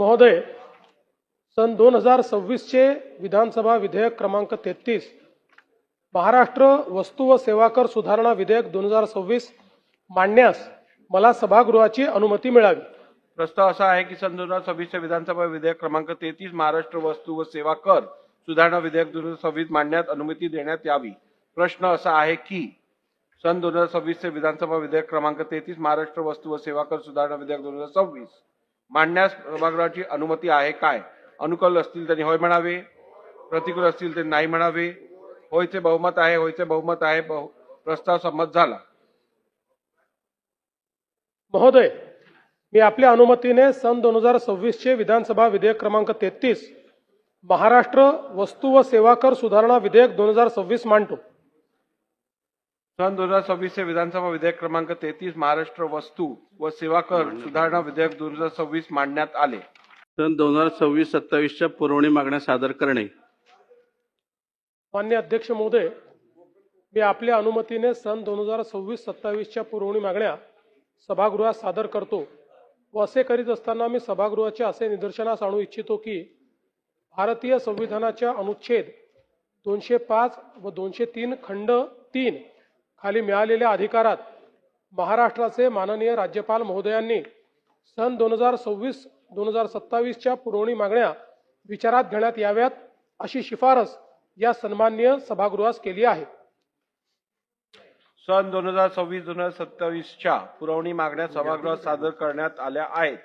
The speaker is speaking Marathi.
महोदय, सन 2026 चे विधानसभा विधेयक क्रमांक 33 महाराष्ट्र वस्तू व सेवा कर सुधारणा विधेयक 2026 मांडण्यास मला सभागृहाची अनुमती मिळावी। प्रस्ताव असा आहे की सन 2026 चे विधानसभा विधेयक क्रमांक 33 महाराष्ट्र वस्तू व सेवा कर सुधारणा विधेयक 2026 मांडण्यात अनुमती देण्यात यावी। प्रश्न असा आहे की सन 2026 चे विधानसभा विधेयक क्रमांक 33 महाराष्ट्र वस्तू व सेवा कर सुधारणा विधेयक 2026 मांडण्यास सभागृहाची अनुमती आहे काय? अनुकूल असतील त्यांनी होय म्हणावे, प्रतिकूल असतील त्यांनी नाही म्हणावे। होयचे बहुमत आहे, होयचे बहुमत आहे। प्रस्ताव संमत झाला। महोदय, मी आपल्या अनुमतीने सन 2026 चे विधानसभा विधेयक क्रमांक 33 महाराष्ट्र वस्तू व सेवा कर सुधारणा विधेयक 2026 मांडतो। सन 2026 चे विधानसभा विधेयक क्रमांक 33 महाराष्ट्र वस्तू व सेवा कर सुधारणा विधेयक 2026 मांडण्यात आले। सन 2026-27 च्या पुरवणी मागण्या सादर करणे। माननीय अध्यक्ष महोदय, मी आपल्या अनुमतीने सन 2026-27 च्या पुरवणी मागण्या सभागृहात सादर करतो व असे करीत असताना मी सभागृहाच्या असे निदर्शनास आणू इच्छितो की भारतीय संविधानाच्या अनुच्छेद 205 व 203 खंड 3 खाली मिळालेल्या अधिकारात महाराष्ट्राचे माननीय राज्यपाल महोदयांनी सन 2026-2027 च्या पुरवणी मागण्या विचारात घेण्यात याव्यात अशी शिफारस या सन्माननीय सभागृहास केली आहे। सन 2026-2027 च्या पुरवणी मागण्या सभागृहात सादर करण्यात आल्या आहेत।